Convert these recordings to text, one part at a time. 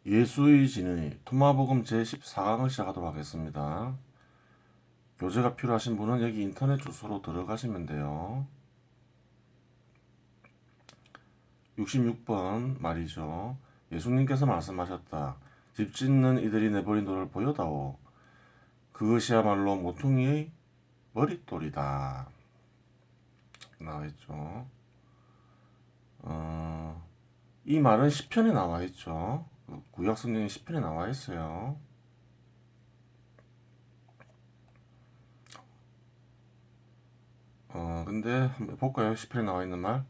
예수의 진의 토마복음 제14강을 시작하도록 하겠습니다. 교재가 필요하신 분은 여기 인터넷 주소로 들어가시면 돼요. 66번 말이죠. 예수님께서 말씀하셨다. 집 짓는 이들이 내버린 돌을 보여다오. 그것이야말로 모퉁이의 머릿돌이다. 나와있죠. 이 말은 시편에 나와있죠. 구약 성경의 시편에 나와있어요. 근데 한번 볼까요? 시편에 나와있는 말.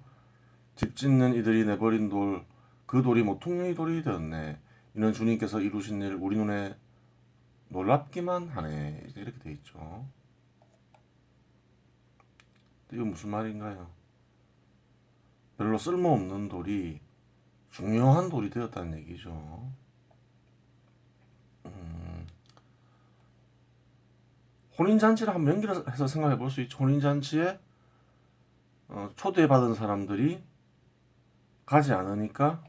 집 짓는 이들이 내버린 돌, 그 돌이 모퉁이의 돌이 되었네. 이는 주님께서 이루신 일 우리 눈에 놀랍기만 하네. 이렇게 돼 있죠. 이거 무슨 말인가요? 별로 쓸모없는 돌이 중요한 돌이 되었다는 얘기죠. 혼인잔치를 한번 연결해서 생각해 볼 수 있죠. 혼인잔치에 초대받은 사람들이 가지 않으니까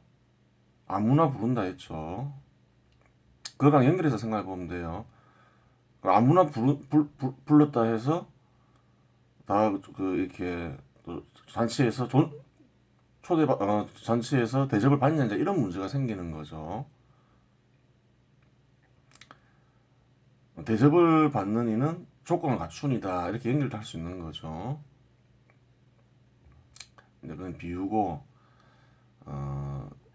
아무나 부른다 했죠. 그거랑 연결해서 생각해 보면 돼요. 아무나 불렀다 해서 다 그 이렇게 또 잔치에서 잔치에서 대접을 받느냐 이런 문제가 생기는 거죠. 대접을 받는 이는 조건을 갖춘 이다 이렇게 연결도 할 수 있는 거죠. 근데 그건 비유고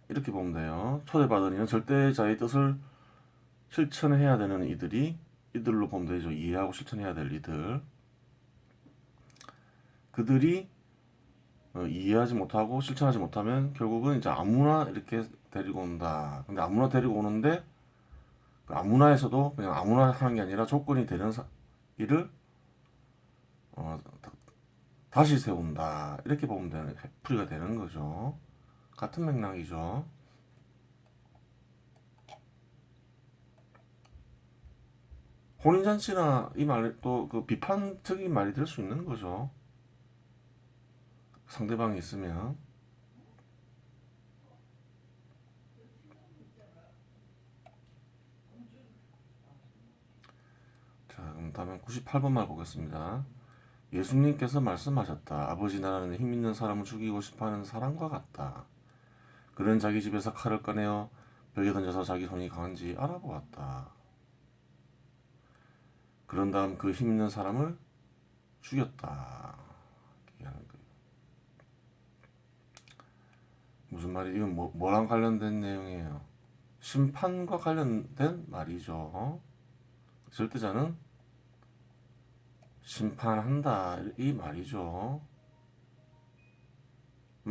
이렇게 보면 돼요. 초대받은 이는 절대자의 뜻을 실천해야 되는 이들로 보면 되죠. 이해하고 실천해야 될 이들. 그들이 이해하지 못하고 실천하지 못하면 결국은 이제 아무나 이렇게 데리고 온다. 근데 아무나 데리고 오는데 그 아무나에서도 그냥 아무나 하는 게 아니라 조건이 되는 일을 어, 다시 세운다. 이렇게 보면 되는 풀이가 되는 거죠. 같은 맥락이죠. 혼인잔치나 이 말이 또 그 비판적인 말이 될 수 있는 거죠. 상대방이 있으면. 자, 그럼 다음엔 98번 말 보겠습니다. 예수님께서 말씀하셨다. 아버지 나라는 힘 있는 사람을 죽이고 싶어하는 사람과 같다. 그는 자기 집에서 칼을 꺼내어 벽에 던져서 자기 손이 강한지 알아보았다. 그런 다음 그 힘 있는 사람을 죽였다. 얘기하는 거예요. 무슨 말이 이건 뭐랑 관련된 내용이에요? 심판과 관련된 말이죠. 절대자는 심판한다 이 말이죠.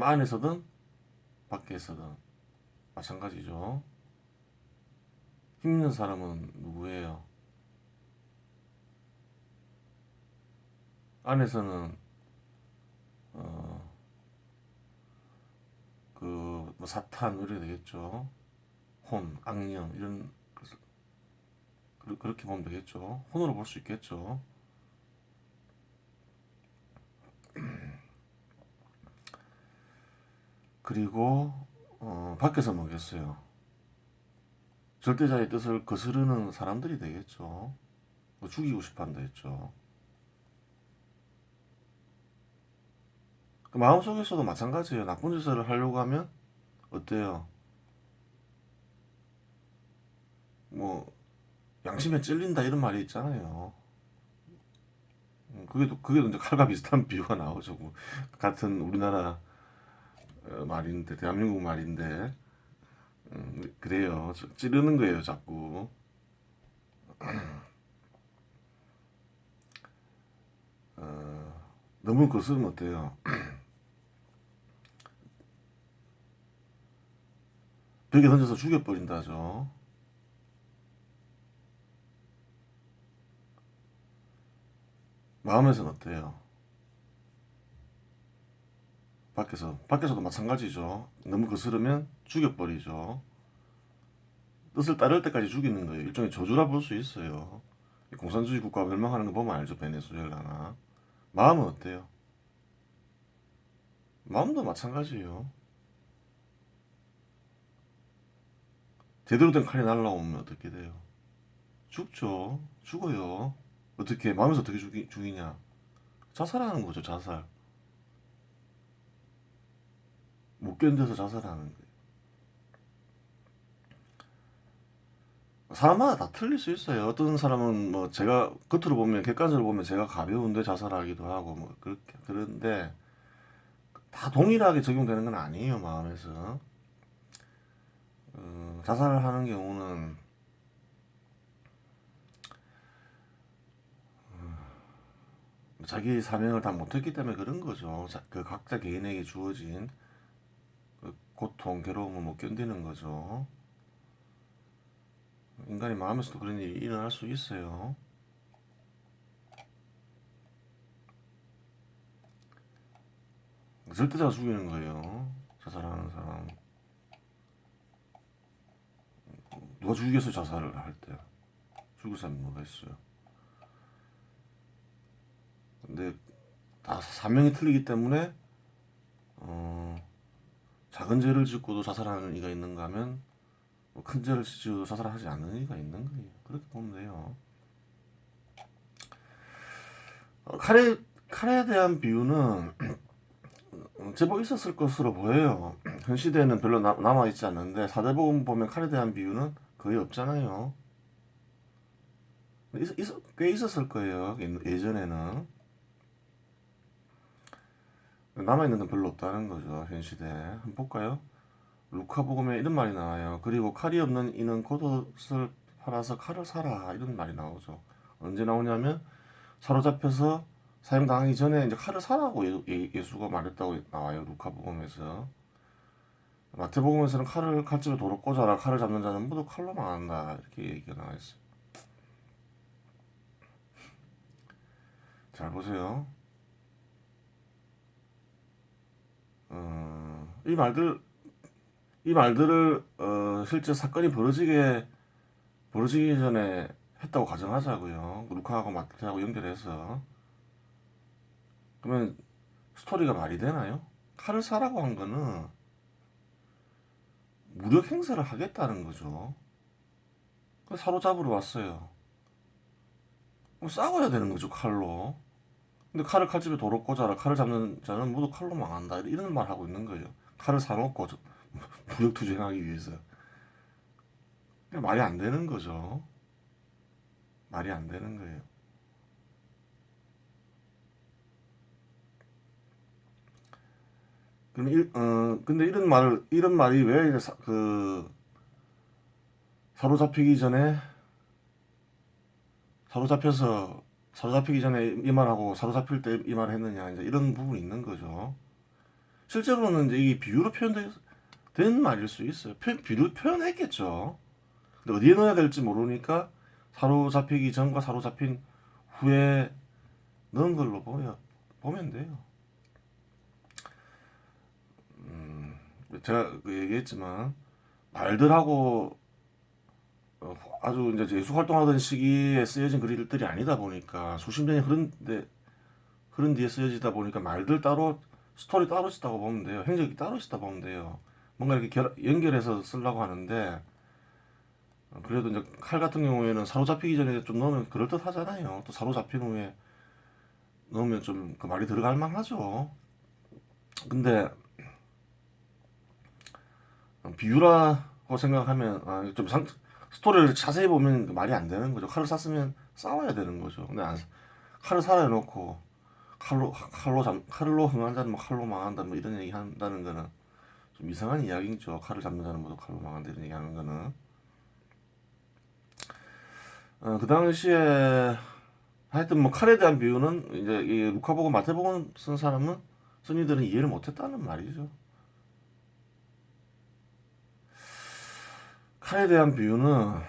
안에서든 밖에서든 마찬가지죠. 힘 있는 사람은 누구예요? 안에서는 그뭐 사탄 이렇게 되겠죠. 혼, 악령 이런 그렇게 보면 되겠죠. 혼으로 볼 수 있겠죠. 그리고 밖에서 뭐겠어요? 절대자의 뜻을 거스르는 사람들이 되겠죠. 뭐 죽이고 싶어한다 했죠. 그 마음속에서도 마찬가지예요. 나쁜 짓을 하려고 하면 어때요? 뭐 양심에 찔린다 이런 말이 있잖아요. 그게 이제 칼과 비슷한 비유가 나오죠. 뭐 같은 우리나라 말인데 대한민국 말인데 그래요. 찌르는 거예요, 자꾸. 너무 거스르면 어때요? 벽에 던져서 죽여버린다죠. 마음에서는 어때요? 밖에서도 마찬가지죠. 너무 거스르면 죽여버리죠. 뜻을 따를 때까지 죽이는 거예요. 일종의 저주라 볼 수 있어요. 공산주의 국가 멸망하는 거 보면 알죠. 베네수엘라나. 마음은 어때요? 마음도 마찬가지예요. 제대로 된 칼이 날라오면 어떻게 돼요? 죽죠. 죽어요. 어떻게 마음에서 어떻게 죽이냐? 자살하는 거죠. 자살. 못 견뎌서 자살하는 거예요. 사람마다 다 틀릴 수 있어요. 어떤 사람은 뭐 제가 겉으로 보면 객관적으로 보면 제가 가벼운데 자살하기도 하고 뭐 그렇게 그런데 다 동일하게 적용되는 건 아니에요. 마음에서 자살을 하는 경우는 자기 사명을 다 못했기 때문에 그런 거죠. 그 각자 개인에게 주어진 그 고통, 괴로움을 못 견디는 거죠. 인간이 마음에서도 그런 일이 일어날 수 있어요. 절대자가 죽이는 거예요. 자살하는 사람. 누가 죽이겠어요, 자살을 할 때. 죽을 사람이 누가 있어요. 근데 다 사명이 틀리기 때문에 작은 죄를 짓고도 자살하는 이가 있는가 하면 큰 죄를 짓고도 자살하지 않는 이가 있는 거예요. 그렇게 보면 돼요. 칼에 대한 비유는 제법 있었을 것으로 보여요. 현 시대에는 별로 남아있지 않는데 사대복음 보면 칼에 대한 비유는 거의 없잖아요. 꽤 있었을 거예요. 예전에는. 남아있는 건 별로 없다는 거죠. 현 시대에. 한번 볼까요? 루카복음에 이런 말이 나와요. 그리고 칼이 없는 이는 겉옷을 팔아서 칼을 사라. 이런 말이 나오죠. 언제 나오냐면 사로잡혀서 사형당하기 전에 이제 칼을 사라고 예수가 말했다고 나와요. 루카복음에서. 마태복음에서는 칼집에 도로 꽂아라. 칼을 잡는 자는 모두 칼로 망한다. 이렇게 얘기가 나와 있어요. 잘 보세요. 이 말들을 실제 사건이 벌어지기 전에 했다고 가정하자고요. 루카하고 마태하고 연결해서. 그러면 스토리가 말이 되나요? 칼을 사라고 한 거는 무력 행사를 하겠다는 거죠. 사로잡으러 왔어요. 싸워야 되는 거죠, 칼로. 근데 칼집에 도로 꽂아라. 칼을 잡는 자는 모두 칼로 망한다. 이런 말 하고 있는 거예요. 칼을 사놓고 무력 투쟁하기 위해서. 말이 안 되는 거죠. 말이 안 되는 거예요. 그럼 근데 이런 말이 왜 사로잡히기 전에 사로잡히기 전에 이 말하고 사로잡힐 때 이 말을 했느냐 이제 이런 부분이 있는 거죠. 실제로는 이제 이 비유로 표현된 말일 수 있어요. 비유로 표현했겠죠. 근데 어디에 넣어야 될지 모르니까 사로잡히기 전과 사로잡힌 후에 넣은 걸로 보면 돼요. 제가 얘기했지만 말들하고 아주 이제 예술 활동하던 시기에 쓰여진 글들이 아니다 보니까 수십 년이 흐른 뒤에 쓰여지다 보니까 말들 따로 스토리 따로 있다고 보면 돼요. 행적이 따로 있다 보면 돼요. 뭔가 이렇게 연결해서 쓰려고 하는데 그래도 이제 칼 같은 경우에는 사로잡히기 전에 좀 넣으면 그럴듯 하잖아요. 또 사로잡힌 후에 넣으면 좀 그 말이 들어갈 만하죠. 근데 비유라고 생각하면 스토리를 자세히 보면 말이 안 되는 거죠. 칼을 쐈으면 싸워야 되는 거죠. 근데 칼을 살아놓고 칼로 흥한 자는 뭐 칼로 망한다 뭐 이런 얘기 한다는 거는 좀 이상한 이야기죠. 칼을 잡는 자는 모두 칼로 망한다 이런 얘기 하는 거는. 그 당시에 하여튼 뭐 칼에 대한 비유는 이제 이 루카복음 마태복음 쓴 이들은 이해를 못했다는 말이죠. 칼에 대한 비유는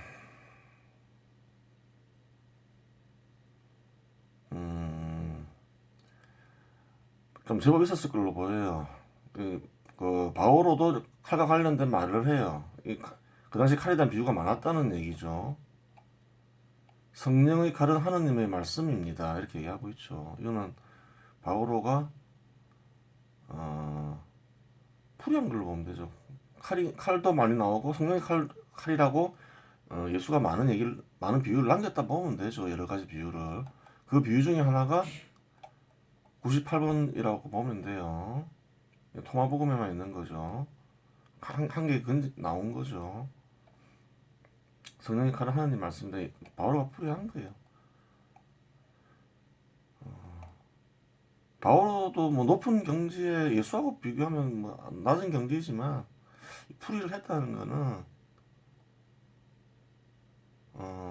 좀 제법 있었을 걸로 보여요. 그 바오로도 칼과 관련된 말을 해요. 그 당시 칼에 대한 비유가 많았다는 얘기죠. 성령의 칼은 하나님의 말씀입니다. 이렇게 얘기하고 있죠. 이거는 바오로가 풀이한 걸로 보면 되죠. 칼도 많이 나오고 성령의 칼이라고 예수가 많은 비유를 남겼다 보면 되죠. 여러 가지 비유를. 그 비유 중에 하나가 98번이라고 보면 돼요. 토마복음에만 있는 거죠. 한개 나온 거죠. 성령의 칼은 하나님 말씀인데 바울가 풀이한 거예요. 바울도 뭐 높은 경지에 예수하고 비교하면 뭐 낮은 경지이지만 풀이를 했다는 거는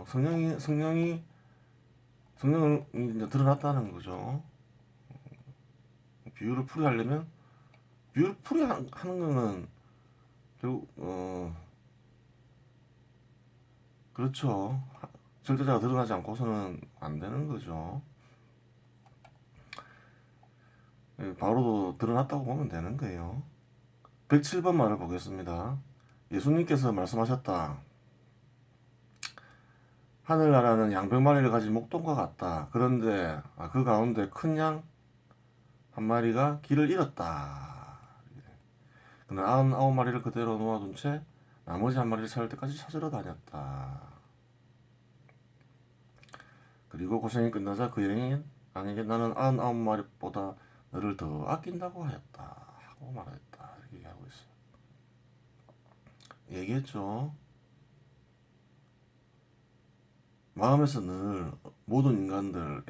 성령이 이제 드러났다는 거죠. 비유를 풀이하려면 비유를 풀이하는 거는 결국 그렇죠. 절대자가 드러나지 않고서는 안 되는 거죠. 바로도 드러났다고 보면 되는 거예요. 107번 말을 보겠습니다. 예수님께서 말씀하셨다. 하늘나라는 양병마리를 가진 목동과 같다. 그런데 그 가운데 큰 양 한 마리가 길을 잃었다. 그는 99마리를 그대로 놓아둔 채 나머지 한 마리를 찾을 때까지 찾으러 다녔다. 그리고 고생이 끝나자 그 양에게 나는 99마리보다 너를 더 아낀다고 하였다. 하고 말했다. 이렇게 얘기하고 있어요. 얘기했죠. 마음에서 늘 모든 인간을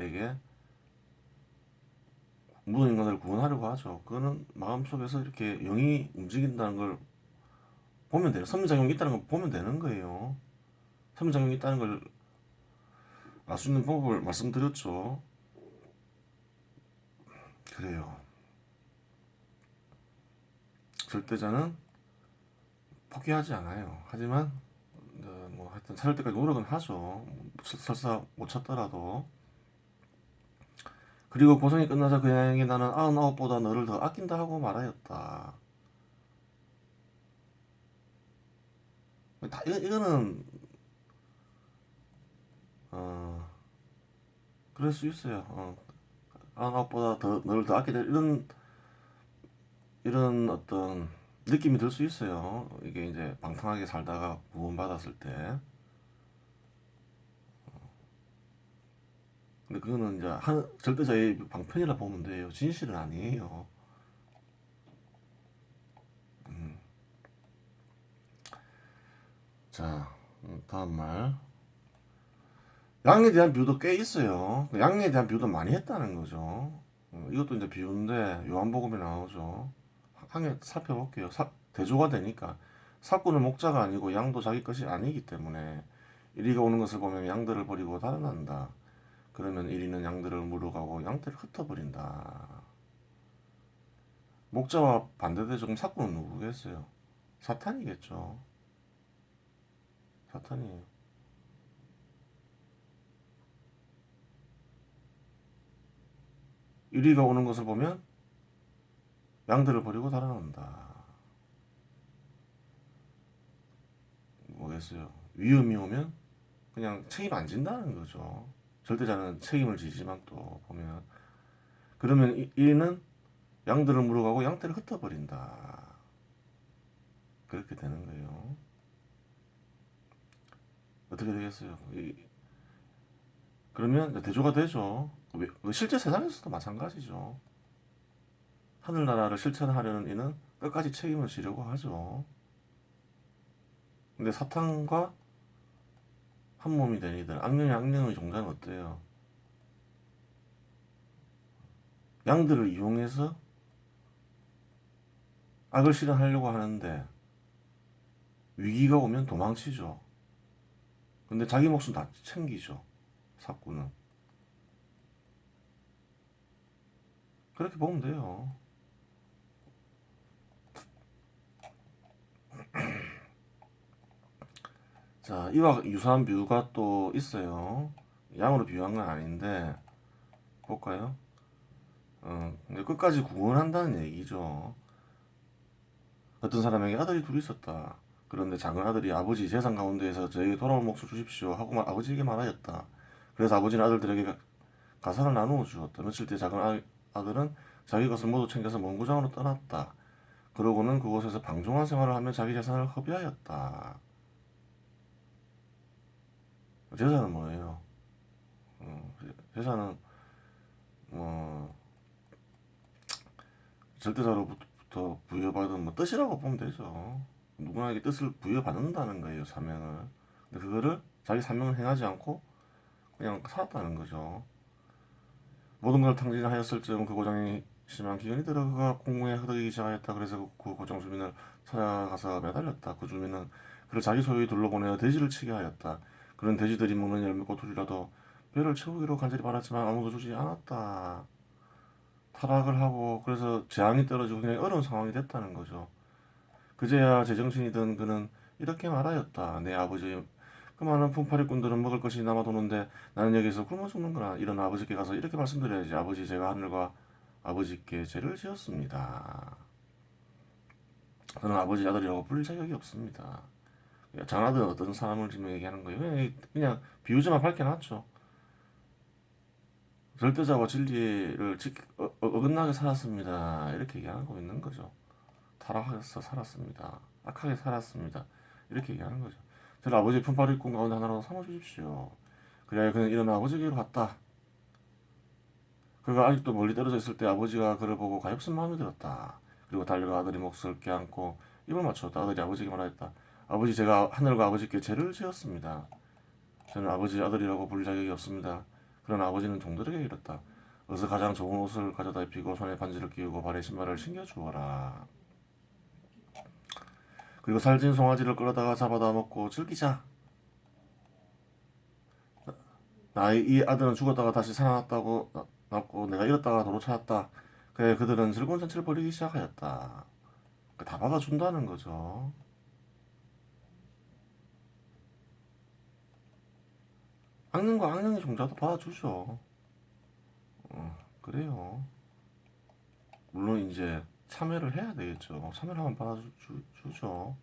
구원하려고 하죠. 그거는 마음속에서 이렇게 영이 움직인다는 걸 보면 돼요. 선민작용이 있다는 걸 보면 되는 거예요. 선민작용이 있다는 걸 알 수 있는 방법을 말씀드렸죠. 그래요. 절대자는 포기하지 않아요. 하지만 뭐 하여튼 찾을 때까지 노력은 하죠. 설사 못 찾더라도. 그리고 고생이 끝나자 그 양에게 나는 99보다 너를 더 아낀다 하고 말하였다. 이거는 그럴 수 있어요. 99보다 너를 더 아끼다 이런 어떤 느낌이 들 수 있어요. 이게 이제 방탕하게 살다가 구원받았을 때. 근데 그거는 이제 절대자의 방편이라 보면 돼요. 진실은 아니에요. 자, 다음 말. 양에 대한 비유도 꽤 있어요. 양에 대한 비유도 많이 했다는 거죠. 이것도 이제 비유인데 요한복음에 나오죠. 한개 살펴볼게요. 대조가 되니까 사꾼은 목자가 아니고 양도 자기 것이 아니기 때문에 이리가 오는 것을 보면 양들을 버리고 달아난다. 그러면 이리는 양들을 물어가고 양떼를 흩어버린다. 목자와 반대되죠. 사꾼은 누구겠어요? 사탄이겠죠. 사탄이에요. 이리가 오는 것을 보면 양들을 버리고 달아난다. 뭐겠어요? 위험이 오면 그냥 책임 안 진다는 거죠. 절대자는 책임을 지지만 또 보면 그러면 이는 양들을 물어가고 양떼를 흩어버린다. 그렇게 되는 거예요. 어떻게 되겠어요? 그러면 대조가 되죠. 실제 세상에서도 마찬가지죠. 하늘나라를 실천하려는 이는 끝까지 책임을 지려고 하죠. 근데 사탄과 한 몸이 된 이들, 악령의 종자는 어때요? 양들을 이용해서 악을 실현하려고 하는데 위기가 오면 도망치죠. 근데 자기 목숨 다 챙기죠. 사꾼은. 그렇게 보면 돼요. 자, 이와 유사한 비유가 또 있어요. 양으로 비유한 건 아닌데 볼까요? 근데 끝까지 구원한다는 얘기죠. 어떤 사람에게 아들이 둘이 있었다. 그런데 작은 아들이 아버지 재산 가운데에서 저에게 돌아올 몫을 주십시오 하고 아버지에게 말하였다. 그래서 아버지는 아들들에게 가산을 나누어 주었다. 며칠 뒤에 작은 아들은 자기 것을 모두 챙겨서 먼 고장으로 떠났다. 그러고는 그곳에서 방종한 생활을 하며 자기 재산을 허비하였다. 재산은 뭐예요? 재산은 뭐 절대자로부터 부여받은 뭐 뜻이라고 보면 되죠. 누구나에게 뜻을 부여받는다는 거예요, 사명을. 근데 그거를 자기 사명을 행하지 않고 그냥 살았다는 거죠. 모든 걸 탕진하였을 즈음 그 고장이 심한 기근이 들어 그가 공중에 흐르기 시작하였다. 그래서 그 고장 주민을 찾아가서 매달렸다. 그 주민은 그를 자기 소유에 둘러보내어 돼지를 치게 하였다. 그런 돼지들이 먹는 열매꽃들이라도 배를 채우기로 간절히 바랐지만 아무도 주지 않았다. 타락을 하고 그래서 재앙이 떨어지고 굉장히 어려운 상황이 됐다는 거죠. 그제야 제정신이 든 그는 이렇게 말하였다. 내 아버지, 그 많은 품팔이꾼들은 먹을 것이 남아도는데 나는 여기서 굶어 죽는구나. 이런 아버지께 가서 이렇게 말씀드려야지. 아버지, 제가 하늘과 아버지께 죄를 지었습니다. 저는 아버지 아들이라고 부를 자격이 없습니다. 장하든 어떤 사람을 지금 얘기하는 거예요. 그냥 비유지만 밝혀놨죠. 절대자와 진리를 어긋나게 살았습니다. 이렇게 얘기하고 있는 거죠. 타락해서 살았습니다. 악하게 살았습니다. 이렇게 얘기하는 거죠. 저를 아버지의 품팔이꾼 가운데 하나로 삼아주십시오. 그래야 그는 일어나 아버지에게로 갔다. 그가 아직도 멀리 떨어져 있을 때 아버지가 그를 보고 가엾은 마음이 들었다. 그리고 달려가 아들의 몫을 껴안고 입을 맞췄다. 아들이 아버지에게 말하였다. 아버지, 제가 하늘과 아버지께 죄를 지었습니다. 저는 아버지 아들이라고 부를 자격이 없습니다. 그러나 아버지는 종들에게 이렀다. 어서 가장 좋은 옷을 가져다 입히고 손에 반지를 끼우고 발에 신발을 신겨 주어라. 그리고 살찐 송아지를 끌어다가 잡아다 먹고 즐기자. 나의 이 아들은 죽었다가 다시 살아났다고 났고 내가 잃었다가 도로 찾았다. 그래 그들은 즐거운 잔치를 벌이기 시작하였다. 다 받아준다는 거죠. 악령과 악령의 종자도 받아주죠. 그래요. 물론 이제 참여를 해야 되겠죠. 참여를 하면 받아주죠.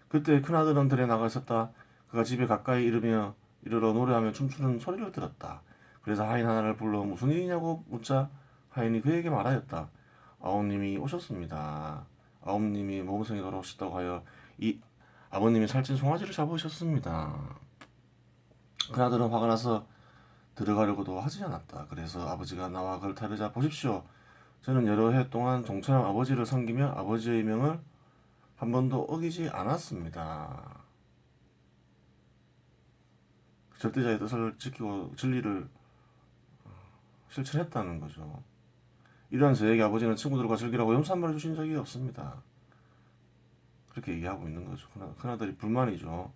그때 큰아들은 들에 나가 있었다. 그가 집에 가까이 이르러 노래하며 춤추는 소리를 들었다. 그래서 하인 하나를 불러 무슨 일이냐고 묻자 하인이 그에게 말하였다. 아우님이 오셨습니다. 아우님이 모범생이 돌아오셨다고 하여 이 아버님이 살찐 송아지를 잡으셨습니다. 큰아들은 화가 나서 들어가려고도 하지 않았다. 그래서 아버지가 나와 그를 타르자 보십시오. 저는 여러 해 동안 종처럼 아버지를 섬기며 아버지의 명을 한 번도 어기지 않았습니다. 절대자의 뜻을 지키고 진리를 실천했다는 거죠. 이러한 저에게 아버지는 친구들과 즐기라고 염소 한 마리 주신 적이 없습니다. 그렇게 얘기하고 있는 거죠. 큰아들이 불만이죠.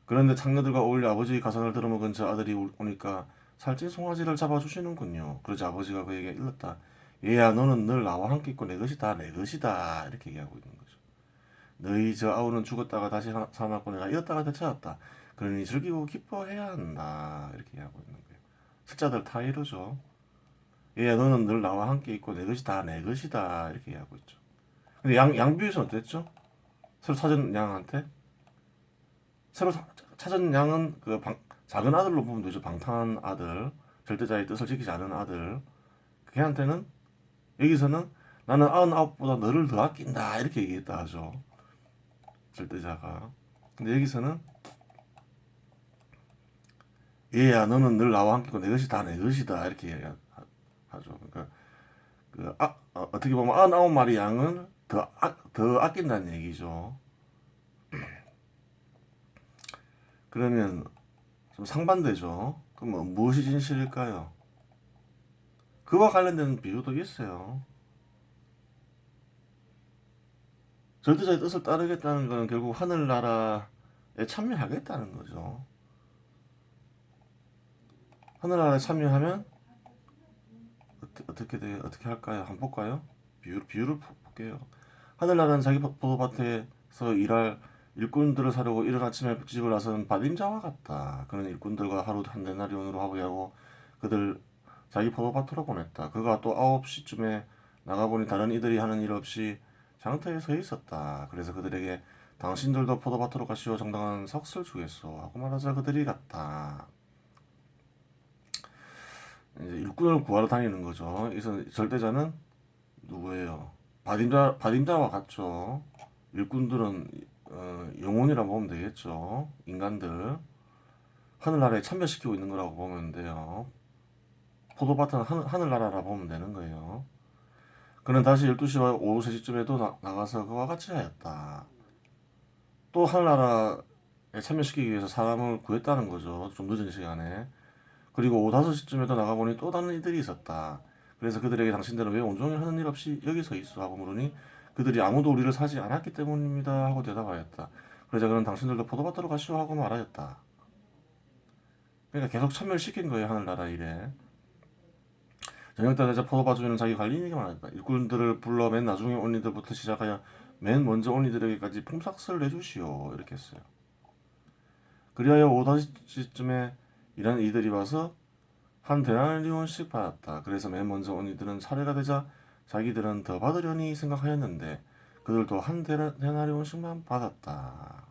그런데 창녀들과 어울려 아버지의 가산을 들어먹은 저 아들이 오니까 살찐 송아지를 잡아주시는군요. 그러자 아버지가 그에게 일렀다. 얘야, 너는 늘 나와 함께 있고 내 것이다, 내 것이다. 이렇게 얘기하고 있는 거죠. 너희 저 아우는 죽었다가 다시 살아났고 내가 잃었다가 되찾았다. 그러니 즐기고 기뻐해야 한다. 이렇게 얘기하고 있는 거예요. 숫자들 다 이러죠. 얘야, 너는 늘 나와 함께 있고 내 것이다, 내 것이다. 이렇게 얘기하고 있죠. 근데 양비에서는 어땠죠? 새로 찾은 양한테 새로 찾은 양은 작은 아들로 보면 되죠. 방탕한 아들, 절대자의 뜻을 지키지 않은 아들. 걔한테는 여기서는 나는 99보다 너를 더 아낀다 이렇게 얘기했다 하죠. 절대자가. 근데 여기서는 얘야 너는 늘 나와 함께 있고 내 것이 다 내 것이다 이렇게 하죠. 그러니까 어떻게 보면 99마리 양은 더 아낀다는 얘기죠. 그러면 좀 상반되죠. 그럼 무엇이 진실일까요? 그와 관련된 비유도 있어요. 절대자의 뜻을 따르겠다는 것은 결국 하늘나라에 참여하겠다는 거죠. 하늘나라에 참여하면 어떻게 돼? 어떻게 할까요? 한번 볼까요? 비유를 볼게요. 하늘나라는 자기 포도밭에서 일할 일꾼들을 사려고 이른 아침에 집을 나선 받임자와 같다. 그는 일꾼들과 하루 한 데나리온으로 화부하고 그들 자기 포도밭으로 보냈다. 그가 또 9시쯤에 나가보니 다른 이들이 하는 일 없이 장터에 서 있었다. 그래서 그들에게 당신들도 포도밭으로 가시오. 정당한 삭슬 주겠소. 하고 말하자 그들이 갔다. 이제 일꾼을 구하러 다니는 거죠. 그래서 절대자는 누구예요? 바딘자와 같죠. 일꾼들은 영혼이라 보면 되겠죠. 인간들. 하늘나라에 참여시키고 있는 거라고 보면 돼요. 포도밭은 하늘나라라 보면 되는 거예요. 그는 다시 12시와 오후 3시쯤에도 나가서 그와 같이 하였다. 또 하늘나라에 참여시키기 위해서 사람을 구했다는 거죠. 좀 늦은 시간에. 그리고 오후 5시쯤에도 나가보니 또 다른 이들이 있었다. 그래서 그들에게 당신들은 왜 온종일 하는 일 없이 여기 서 있어? 하고 물으니 그들이 아무도 우리를 사지 않았기 때문입니다. 하고 대답하였다. 그러자 그는 당신들도 포도밭으로 가시오 하고 말하였다. 그러니까 계속 참여를 시킨 거예요. 하늘나라 일에. 저녁 때 되자 포도밭 주인은 자기 관리인에게 말했다. 일꾼들을 불러 맨 나중에 온 이들부터 시작하여 맨 먼저 온 이들에게까지 품삯을 내주시오. 이렇게 했어요. 그리하여 오후 5시쯤에 일하는 이들이 와서 한 데나리온씩 받았다. 그래서 맨 먼저 온 이들은 차례가 되자 자기들은 더 받으려니 생각하였는데 그들도 한 데나리온씩만 받았다.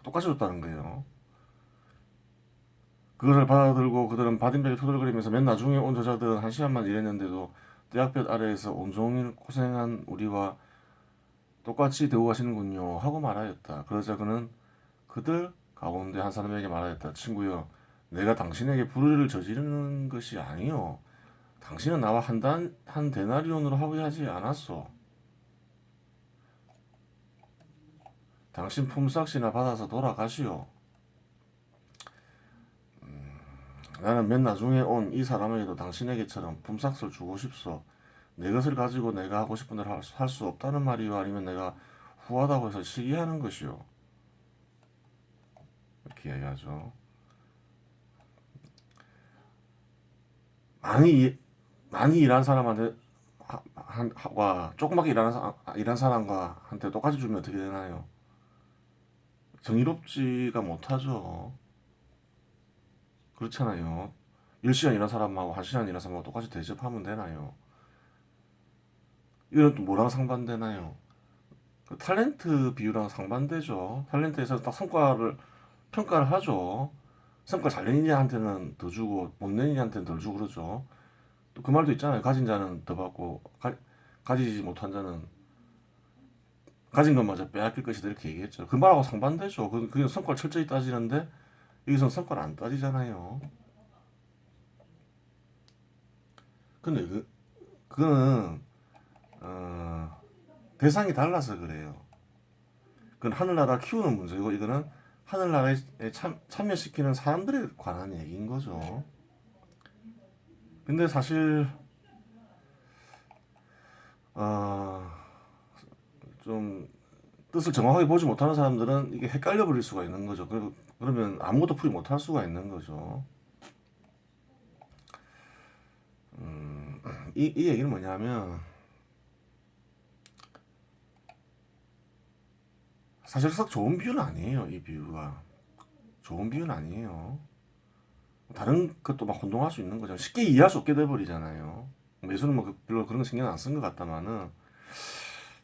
똑같이 줬다는 거예요. 그것을 받아들고 그들은 받임벽에 투덜거리면서 맨 나중에 온 저자들은 1시간만 일했는데도 떼약볕 아래에서 온종일 고생한 우리와 똑같이 대우하시는군요 하고 말하였다. 그러자 그는 그들 가운데 한 사람에게 말하였다. 친구여, 내가 당신에게 불의를 저지르는 것이 아니요. 당신은 나와 한 데나리온으로 합의하지 않았소. 당신 품삯이나 받아서 돌아가시오. 나는 맨 나중에 온 이 사람에게도 당신에게처럼 품삯을 주고 싶소. 내 것을 가지고 내가 하고 싶은 대로 할 수 없다는 말이요, 아니면 내가 후하다고 해서 시기하는 것이요. 이렇게 이야기하죠. 많이 일한 사람한테 와 조그맣게 일한 사람과 한테 똑같이 주면 어떻게 되나요? 정의롭지가 못하죠. 그렇잖아요. 10시간 일한 사람하고 1시간 일한 사람하고 똑같이 대접하면 되나요? 이건 또 뭐랑 상반되나요? 그 탤런트 비율랑 상반되죠. 탤런트에서 딱 평가를 하죠. 성과 잘 내는 이한테는 더 주고 못 내는 이한테는 덜 주고 그러죠. 또 그 말도 있잖아요. 가진 자는 더 받고 가지지 못한 자는 가진 것마저 빼앗길 것이다 이렇게 얘기했죠. 그 말하고 상반되죠. 그게 성과를 철저히 따지는데 여기서는 성과를 안 따지잖아요. 근데 그거는 대상이 달라서 그래요. 그건 하늘나라 키우는 문제고 이거는 하늘나라에 참여시키는 사람들에 관한 얘기인 거죠. 근데 사실 어, 좀 뜻을 정확하게 보지 못하는 사람들은 이게 헷갈려 버릴 수가 있는 거죠. 그러면 아무것도 풀이 못할 수가 있는 거죠. 이 얘기는 뭐냐면 사실 썩 좋은 비유는 아니에요. 이 비유가 좋은 비유는 아니에요. 다른 것도 막 혼동할 수 있는 거죠. 쉽게 이해할 수 없게 돼버리잖아요. 매수는 뭐 별로 그런 거 신경 안 쓴 것 같다마는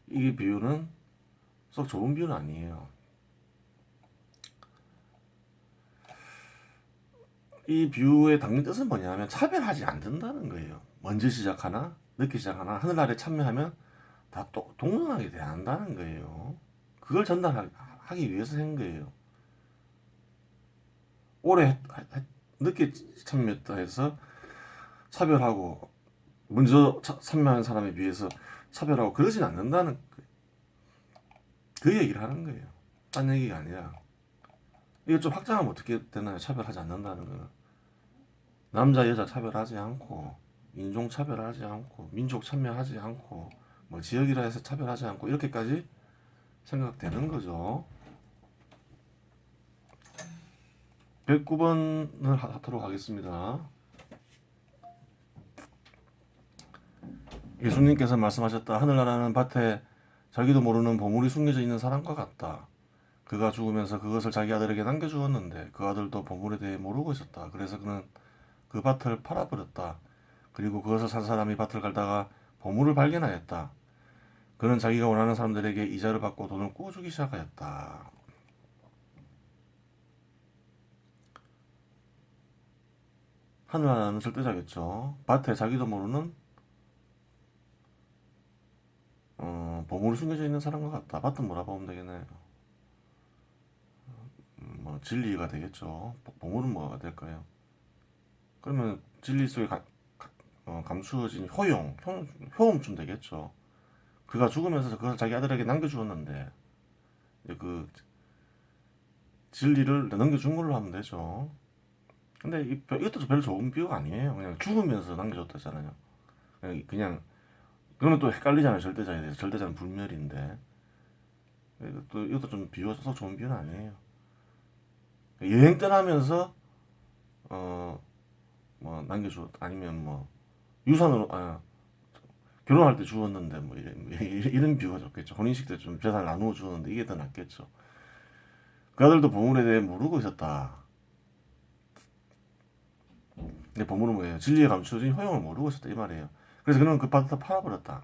이 비유는 썩 좋은 비유는 아니에요. 이 비유의 당긴 뜻은 뭐냐면 차별하지 않는다는 거예요. 먼저 시작하나 늦게 시작하나 하늘나라에 참여하면 다 동등하게 대한다는 거예요. 그걸 전달하기 위해서 한 거예요. 오래 늦게 참여했다 해서 차별하고 먼저 참여한 사람에 비해서 차별하고 그러진 않는다는 그 얘기를 하는 거예요. 딴 얘기가 아니라 이거 좀 확장하면 어떻게 되나요? 차별하지 않는다는 거는 남자 여자 차별하지 않고 인종 차별하지 않고 민족 참여하지 않고 뭐 지역이라 해서 차별하지 않고 이렇게까지 생각되는 거죠. 109번을 하도록 하겠습니다. 예수님께서 말씀하셨다. 하늘나라는 밭에 자기도 모르는 보물이 숨겨져 있는 사람과 같다. 그가 죽으면서 그것을 자기 아들에게 남겨주었는데 그 아들도 보물에 대해 모르고 있었다. 그래서 그는 그 밭을 팔아버렸다. 그리고 그것을 산 사람이 밭을 갈다가 보물을 발견하였다. 그는 자기가 원하는 사람들에게 이자를 받고 돈을 꾸어주기 시작하였다. 하늘나라는 절대자겠죠. 밭에 자기도 모르는 보물이 숨겨져 있는 사람과 같다. 밭은 뭐라 보면 되겠네요. 뭐 진리가 되겠죠. 보물은 뭐가 될까요? 그러면 진리 속에 감추어진 효험쯤 되겠죠. 그가 죽으면서 그걸 자기 아들에게 남겨주었는데 그 진리를 넘겨준 걸로 하면 되죠. 근데 이것도 별로 좋은 비유가 아니에요. 그냥 죽으면서 남겨줬다잖아요. 그냥 그거는 또 헷갈리잖아요. 절대자에 대해서. 절대자는 불멸인데 이것도 좀 비유가 썩 좋은 비유는 아니에요. 여행 떠나면서 뭐 남겨주 아니면 뭐 유산으로 결혼할 때 주었는데 뭐 이런 비유가 좋겠죠. 혼인식 때 좀 재산을 나누어 주었는데 이게 더 낫겠죠. 그 아들도 보물에 대해 모르고 있었다. 근데 보물은 뭐예요? 진리에 감추어진 효용을 모르고 있었다 이 말이에요. 그래서 그는 그 밭을 팔아버렸다.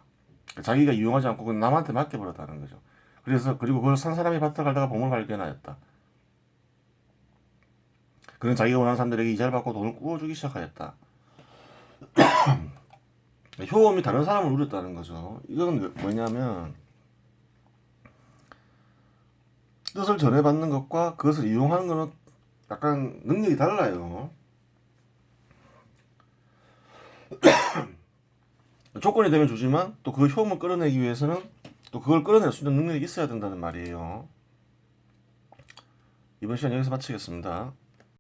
자기가 이용하지 않고 그냥 남한테 맡겨버렸다는 거죠. 그리고 그걸 산 사람이 밭을 갈다가 보물을 발견하였다. 그는 자기가 원하는 사람들에게 이자를 받고 돈을 꾸어주기 시작하였다. 효험이 다른 사람을 누렸다는 거죠. 이건 뭐냐면 뜻을 전해받는 것과 그것을 이용하는 것은 약간 능력이 달라요. 조건이 되면 주지만 또 그 효험을 끌어내기 위해서는 또 그걸 끌어낼 수 있는 능력이 있어야 된다는 말이에요. 이번 시간 여기서 마치겠습니다.